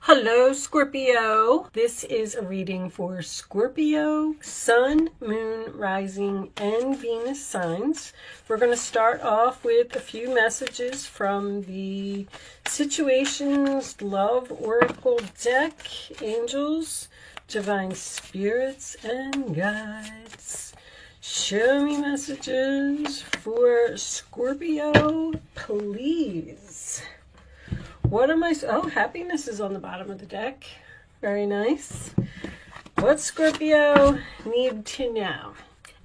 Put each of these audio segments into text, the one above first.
Hello, Scorpio. This is a reading for Scorpio, Sun, Moon, Rising, and Venus signs. We're going to start off with a few messages from the Situations Love Oracle deck, angels, divine spirits, and guides. Show me messages for Scorpio, please. What am I... Oh, happiness is on the bottom of the deck. Very nice. What Scorpio need to know?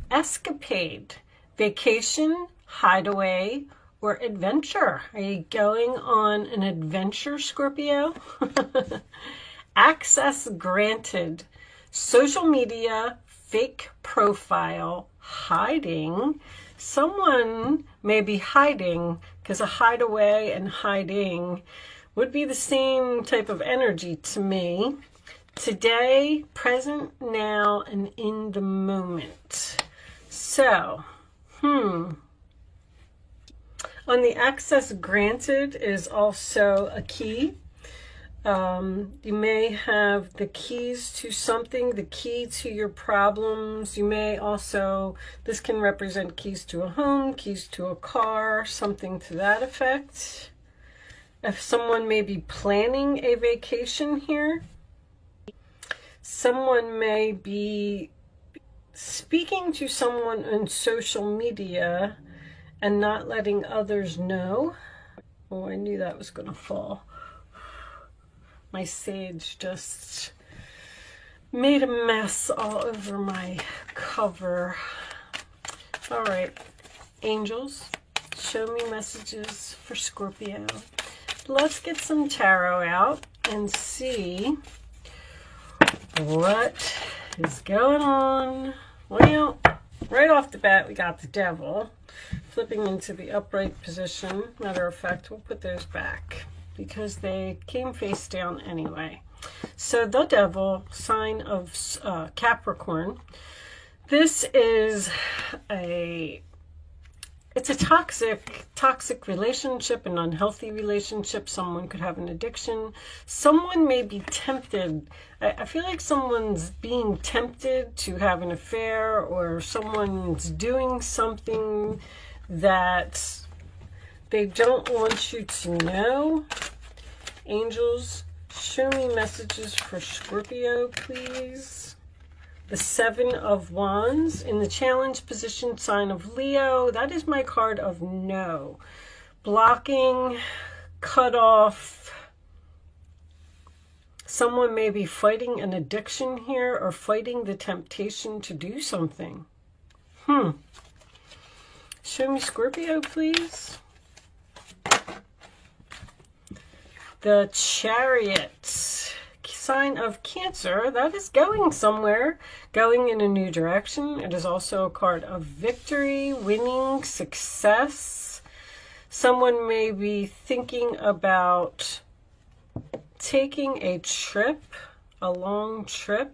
Escapade, vacation, hideaway, or adventure. Are you going on an adventure, Scorpio? Access granted. Social media, fake profile, hiding. Someone may be hiding because a hideaway and hiding would be the same type of energy to me. Today, present, now, and in the moment. So, on the access granted is also a key. You may have the keys to something, the key to your problems. You may also, this can represent keys to a home, keys to a car, something to that effect. If someone may be planning a vacation here, someone may be speaking to someone on social media and not letting others know. Oh, I knew that was going to fall. My sage just made a mess all over my cover. All right, angels, show me messages for Scorpio. Let's get some tarot out and see what is going on. Well, right off the bat, we got the devil flipping into the upright position. Matter of fact, we'll put those back because they came face down anyway. So the devil, sign of Capricorn. This is it's a toxic relationship, an unhealthy relationship. Someone could have an addiction. Someone may be tempted. I feel like someone's being tempted to have an affair, or someone's doing something that they don't want you to know. Angels, show me messages for Scorpio, please. The Seven of Wands in the challenge position, sign of Leo. That is my card of no. Blocking, cut off. Someone may be fighting an addiction here or fighting the temptation to do something. Show me Scorpio, please. The Chariot, sign of Cancer. That is going somewhere, going in a new direction. It is also a card of victory, winning, success. Someone may be thinking about taking a trip, a long trip,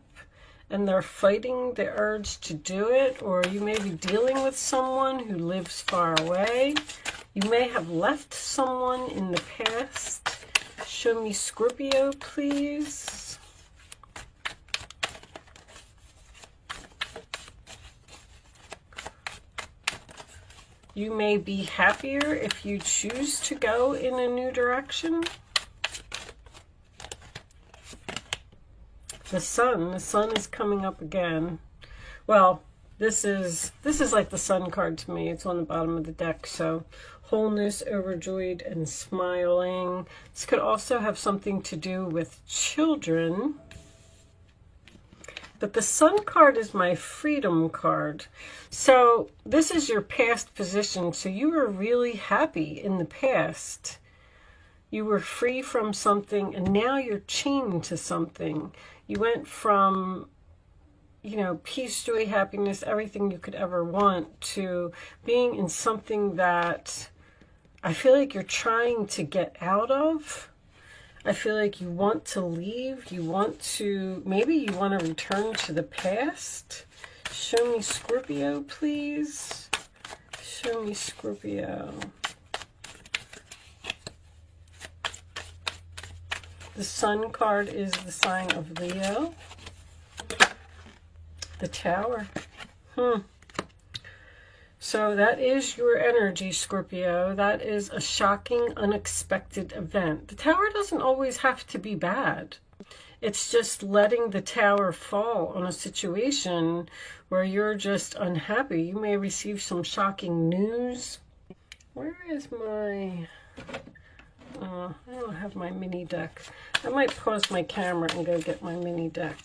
and they're fighting the urge to do it. Or you may be dealing with someone who lives far away. You may have left someone in the past. Show me Scorpio, please. You may be happier if you choose to go in a new direction. The sun is coming up again. Well, this is like the sun card to me. It's on the bottom of the deck, so wholeness, overjoyed, and smiling. This could also have something to do with children. But the sun card is my freedom card. So this is your past position. So you were really happy in the past. You were free from something, and now you're chained to something. You went from, you know, peace, joy, happiness, everything you could ever want, to being in something that I feel like you're trying to get out of. I feel like you want to leave. You want to, maybe you want to return to the past. Show me Scorpio, please. Show me Scorpio. The Sun card is the sign of Leo. The Tower. So that is your energy, Scorpio. That is a shocking, unexpected event. The Tower doesn't always have to be bad. It's just letting the Tower fall on a situation where you're just unhappy. You may receive some shocking news. Where is my... I don't have my mini deck. I might pause my camera and go get my mini deck,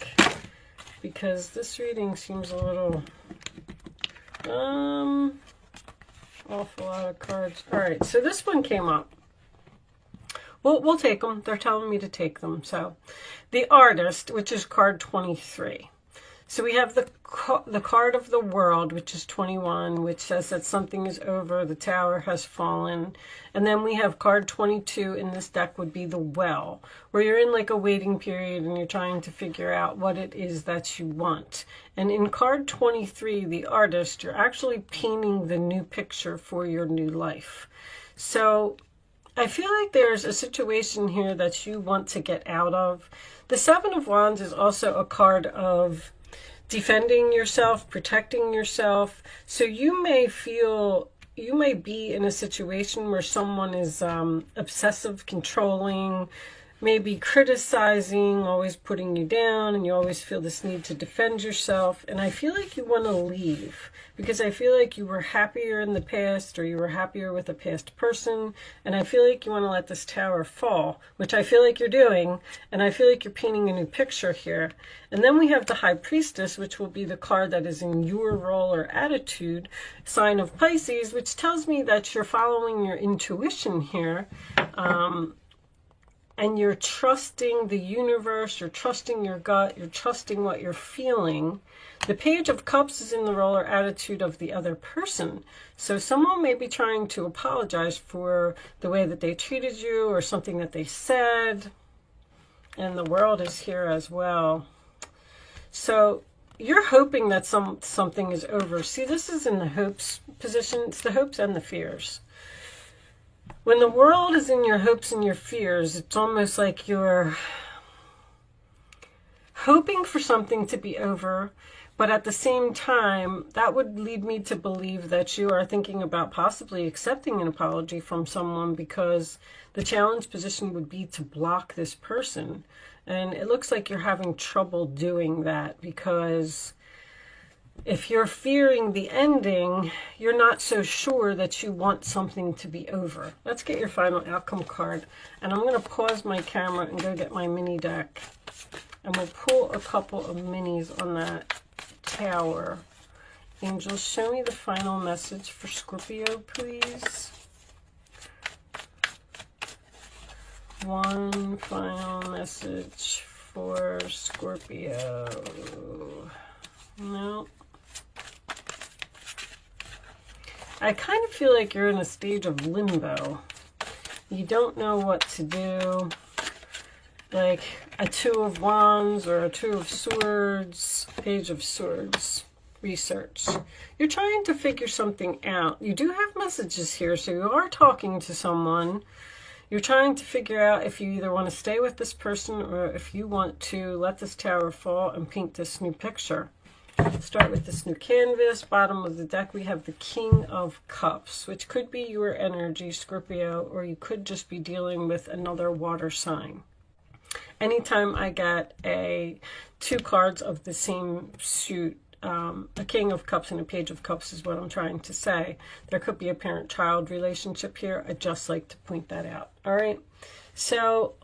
because this reading seems a little... awful lot of cards. All right, so this one came up. We'll take them. They're telling me to take them. So, the Artist, which is card 23. So we have the card of the World, which is 21, which says that something is over, the Tower has fallen. And then we have card 22 in this deck would be the Well, where you're in like a waiting period and you're trying to figure out what it is that you want. And in card 23, the Artist, you're actually painting the new picture for your new life. So I feel like there's a situation here that you want to get out of. The Seven of Wands is also a card of defending yourself, protecting yourself. So you may be in a situation where someone is obsessive, controlling, maybe criticizing, always putting you down, and you always feel this need to defend yourself. And I feel like you want to leave, because I feel like you were happier in the past, or you were happier with a past person, and I feel like you want to let this Tower fall, which I feel like you're doing, and I feel like you're painting a new picture here. And then we have the High Priestess, which will be the card that is in your role or attitude, sign of Pisces, which tells me that you're following your intuition here. And you're trusting the universe, you're trusting your gut, you're trusting what you're feeling. The Page of Cups is in the role or attitude of the other person. So someone may be trying to apologize for the way that they treated you or something that they said. And the World is here as well. So you're hoping that something is over. See, this is in the hopes position. It's the hopes and the fears. When the World is in your hopes and your fears, it's almost like you're hoping for something to be over, but at the same time, that would lead me to believe that you are thinking about possibly accepting an apology from someone, because the challenge position would be to block this person. And it looks like you're having trouble doing that, because if you're fearing the ending, you're not so sure that you want something to be over. Let's get your final outcome card. And I'm going to pause my camera and go get my mini deck. And we'll pull a couple of minis on that Tower. Angels, show me the final message for Scorpio, please. One final message for Scorpio. No. I kind of feel like you're in a stage of limbo. You don't know what to do. Like a Two of Wands or a Two of Swords, Page of Swords, research. You're trying to figure something out. You do have messages here, so you are talking to someone. You're trying to figure out if you either want to stay with this person or if you want to let this Tower fall and paint this new picture. Start with this new canvas. Bottom of the deck, we have the King of Cups, which could be your energy, Scorpio, or you could just be dealing with another water sign. Anytime I get two cards of the same suit, a King of Cups and a Page of Cups is what I'm trying to say. There could be a parent-child relationship here. I'd just like to point that out. All right. So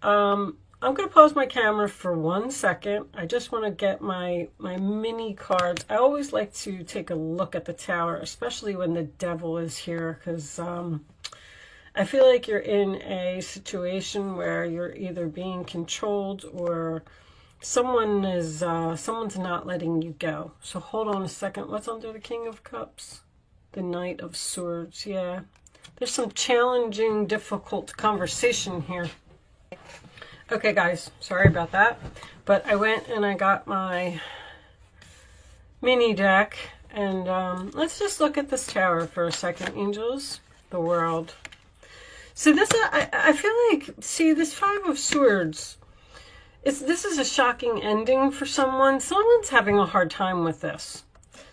I'm going to pause my camera for 1 second. I just want to get my mini cards. I always like to take a look at the Tower, especially when the Devil is here, because I feel like you're in a situation where you're either being controlled or someone's not letting you go. So hold on a second. What's under the King of Cups? The Knight of Swords. Yeah. There's some challenging, difficult conversation here. Okay, guys, sorry about that, but I went and I got my mini deck, and let's just look at this Tower for a second, angels, the World. So this, I feel like, see, this Five of Swords, this is a shocking ending for someone. Someone's having a hard time with this.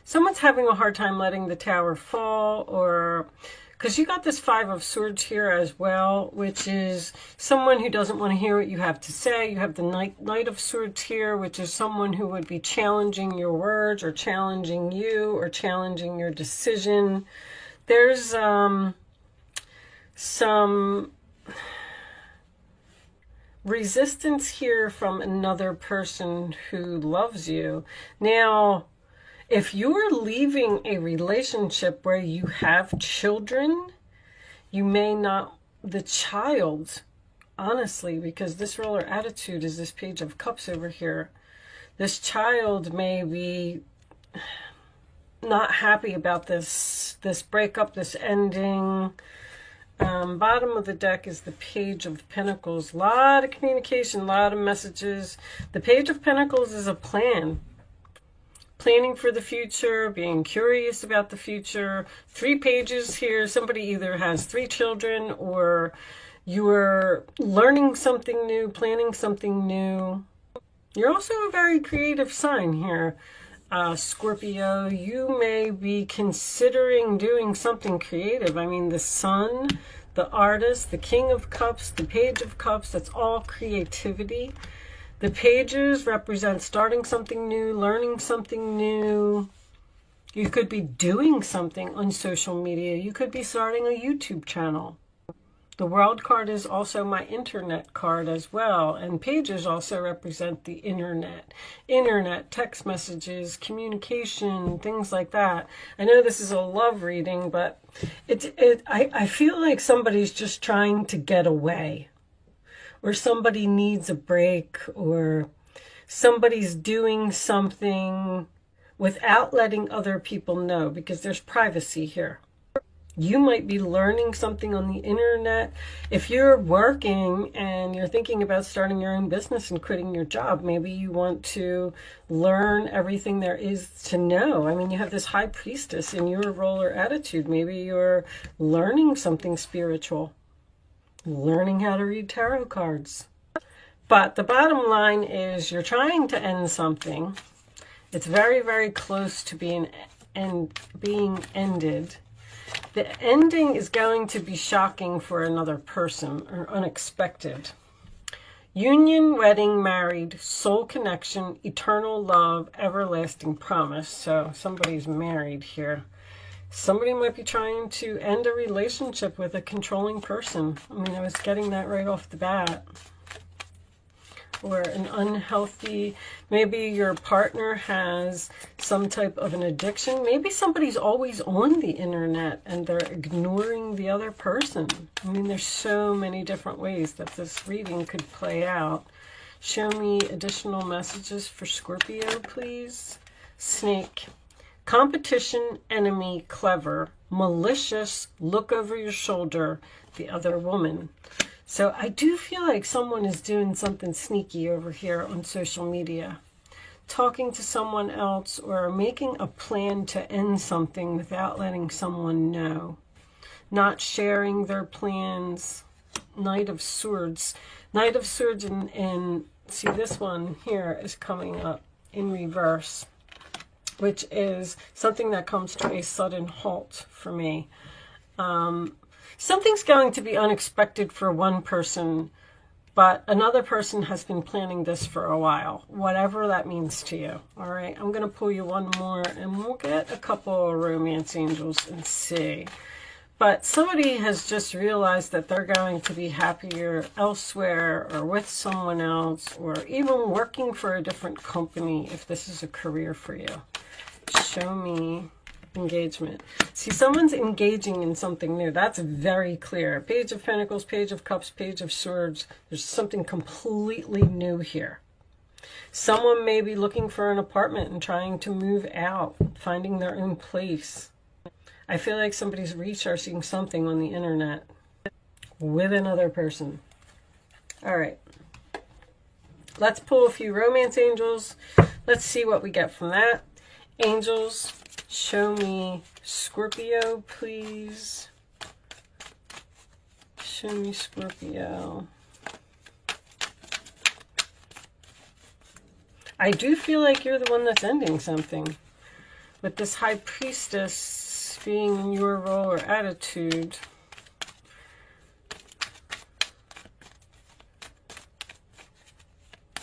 Someone's having a hard time letting the tower fall, or because you got this Five of Swords here as well, which is someone who doesn't want to hear what you have to say. You have the Knight of Swords here, which is someone who would be challenging your words or challenging you or challenging your decision. There's some resistance here from another person who loves you. Now, if you're leaving a relationship where you have children, you may not, the child, honestly, because this ruler attitude is this Page of Cups over here. This child may be not happy about this breakup, this ending. Bottom of the deck is the Page of Pentacles. A lot of communication, a lot of messages. The Page of Pentacles is a plan. Planning for the future, being curious about the future. 3 pages here. Somebody either has 3 children, or you're learning something new, planning something new. You're also a very creative sign here, Scorpio. You may be considering doing something creative. I mean, the Sun, the Artist, the King of Cups, the Page of Cups, that's all creativity. The pages represent starting something new, learning something new. You could be doing something on social media. You could be starting a YouTube channel. The World card is also my internet card as well. And pages also represent the internet. Internet, text messages, communication, things like that. I know this is a love reading, but I feel like somebody's just trying to get away. Or somebody needs a break, or somebody's doing something without letting other people know, because there's privacy here. You might be learning something on the internet. If you're working and you're thinking about starting your own business and quitting your job, maybe you want to learn everything there is to know. I mean, you have this High Priestess in your ruler attitude. Maybe you're learning something spiritual. Learning how to read tarot cards. But the bottom line is you're trying to end something. It's very, very close to being ended. The ending is going to be shocking for another person, or unexpected. Union, wedding, married, soul connection, eternal love, everlasting promise. So somebody's married here. Somebody might be trying to end a relationship with a controlling person. I mean, I was getting that right off the bat. Or an unhealthy, maybe your partner has some type of an addiction. Maybe somebody's always on the internet and they're ignoring the other person. I mean, there's so many different ways that this reading could play out. Show me additional messages for Scorpio, please. Snake. Competition, enemy, clever, malicious, look over your shoulder, the other woman. So I do feel like someone is doing something sneaky over here on social media. Talking to someone else or making a plan to end something without letting someone know. Not sharing their plans. Knight of Swords. Knight of Swords and see, this one here is coming up in reverse, which is something that comes to a sudden halt for me. Something's going to be unexpected for one person, but another person has been planning this for a while, whatever that means to you. All right, I'm going to pull you one more, and we'll get a couple of romance angels and see. But somebody has just realized that they're going to be happier elsewhere, or with someone else, or even working for a different company if this is a career for you. Show me engagement. See, someone's engaging in something new. That's very clear. Page of Pentacles, Page of Cups, Page of Swords. There's something completely new here. Someone may be looking for an apartment and trying to move out, finding their own place. I feel like somebody's researching something on the internet with another person. All right. Let's pull a few romance angels. Let's see what we get from that. Angels, show me Scorpio, please. Show me Scorpio. I do feel like you're the one that's ending something. With this High Priestess being in your role or attitude.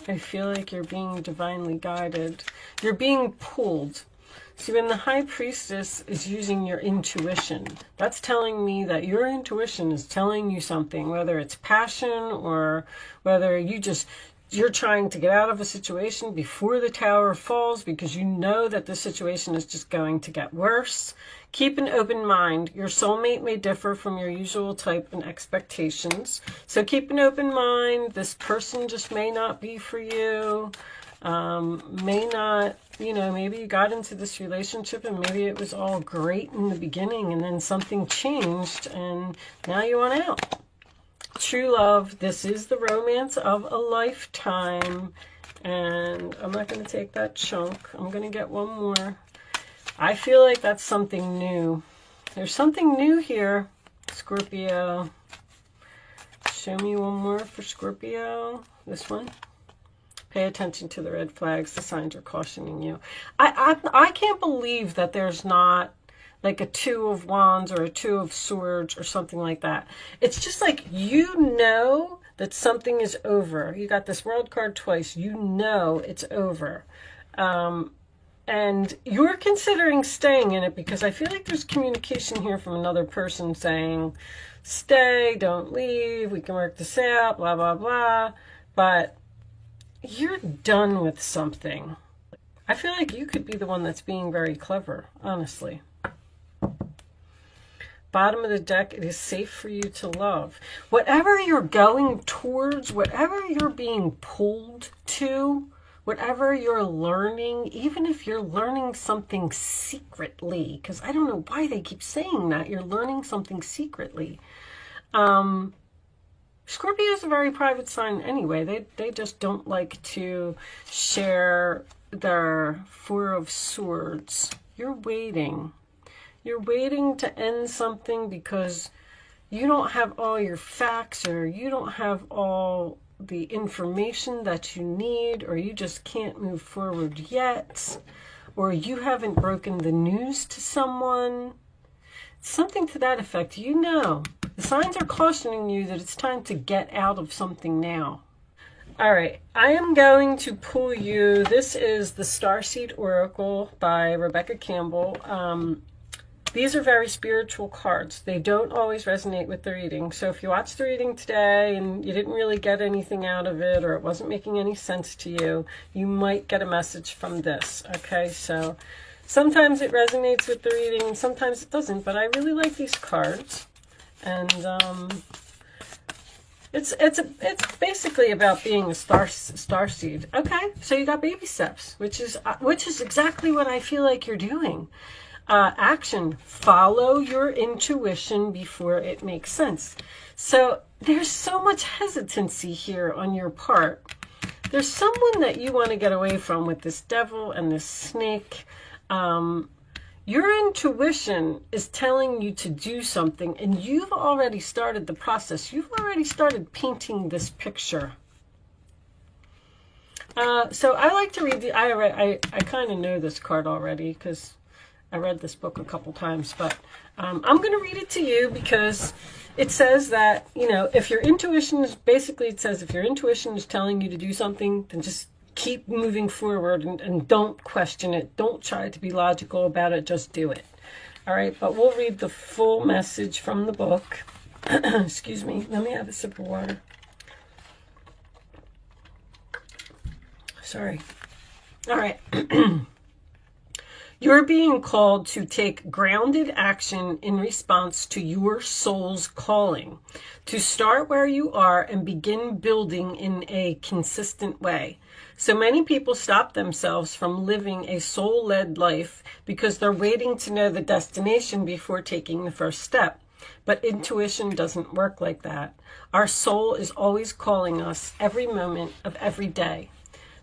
I feel like you're being divinely guided. You're being pulled. See, when the High Priestess is using your intuition, that's telling me that your intuition is telling you something, whether it's passion or whether you're trying to get out of a situation before the tower falls because you know that the situation is just going to get worse. Keep an open mind. Your soulmate may differ from your usual type and expectations. So keep an open mind. This person just may not be for you. May not, maybe you got into this relationship and maybe it was all great in the beginning and then something changed and now you want out. True love, this is the romance of a lifetime. And I'm not going to take that chunk. I'm going to get one more. I feel like that's something new. There's something new here, Scorpio. Show me one more for Scorpio. This one. Pay attention to the red flags. The signs are cautioning you. I can't believe that there's not like a 2 of Wands or a 2 of Swords or something like that. It's just like you know that something is over. You got this World card twice. You know it's over. And you're considering staying in it because I feel like there's communication here from another person saying, stay, don't leave, we can work this out, blah, blah, blah. But you're done with something. I feel like you could be the one that's being very clever, honestly. Bottom of the deck, it is safe for you to love. Whatever you're going towards, whatever you're being pulled to, whatever you're learning, even if you're learning something secretly, because I don't know why they keep saying that, you're learning something secretly. Scorpio is a very private sign anyway. They just don't like to share their 4 of Swords. You're waiting. You're waiting to end something because you don't have all your facts or you don't have all the information that you need, or you just can't move forward yet, or you haven't broken the news to someone. Something to that effect. You know. The signs are cautioning you that it's time to get out of something now. All right, I am going to pull you. This is the Starseed Oracle by Rebecca Campbell. These are very spiritual cards. They don't always resonate with the reading. So if you watched the reading today and you didn't really get anything out of it, or it wasn't making any sense to you, you might get a message from this. Okay, so sometimes it resonates with the reading and sometimes it doesn't, but I really like these cards. And it's basically about being a starseed. Okay, so you got baby steps, which is exactly what I feel like you're doing. Action. Follow your intuition before it makes sense. So there's so much hesitancy here on your part. There's someone that you want to get away from with this devil and this snake. Your intuition is telling you to do something, and you've already started the process. You've already started painting this picture. So I like to read I kind of know this card already because I read this book a couple times, but I'm going to read it to you because it says that, if your intuition is, basically it says if your intuition is telling you to do something, then just keep moving forward and don't question it. Don't try to be logical about it. Just do it. All right, but we'll read the full message from the book. Excuse me. Let me have a sip of water. Sorry. All right. You're being called to take grounded action in response to your soul's calling, to start where you are and begin building in a consistent way. So many people stop themselves from living a soul-led life because they're waiting to know the destination before taking the first step. But intuition doesn't work like that. Our soul is always calling us every moment of every day.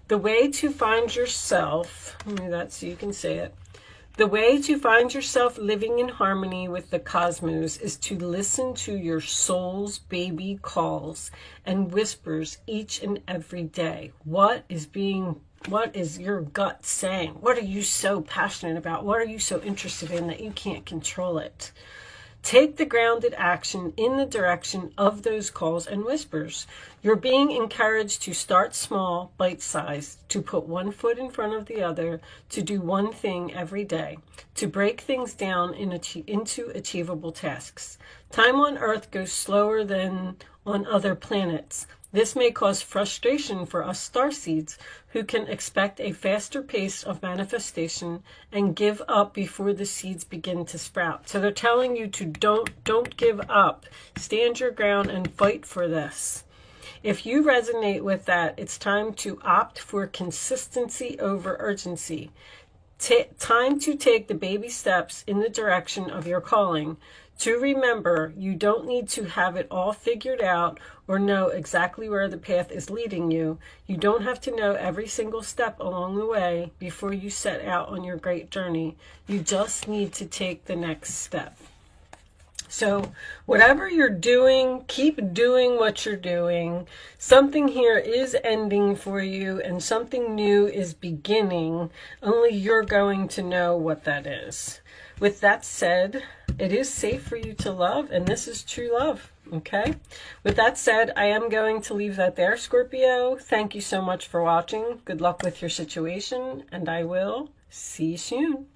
The way to find yourself, let me do that so you can see it. The way to find yourself living in harmony with the cosmos is to listen to your soul's baby calls and whispers each and every day. What is your gut saying? What are you so passionate about? What are you so interested in that you can't control it? Take the grounded action in the direction of those calls and whispers. You're being encouraged to start small, bite-sized, to put one foot in front of the other, to do one thing every day, to break things down into achievable tasks. Time on Earth goes slower than on other planets. This may cause frustration for us starseeds, who can expect a faster pace of manifestation and give up before the seeds begin to sprout. So they're telling you to don't give up. Stand your ground and fight for this. If you resonate with that, it's time to opt for consistency over urgency. Time to take the baby steps in the direction of your calling. To remember, you don't need to have it all figured out or know exactly where the path is leading you. You don't have to know every single step along the way before you set out on your great journey. You just need to take the next step. So whatever you're doing, keep doing what you're doing. Something here is ending for you and something new is beginning. Only you're going to know what that is. With that said, it is safe for you to love, and this is true love, okay? With that said, I am going to leave that there, Scorpio. Thank you so much for watching. Good luck with your situation, and I will see you soon.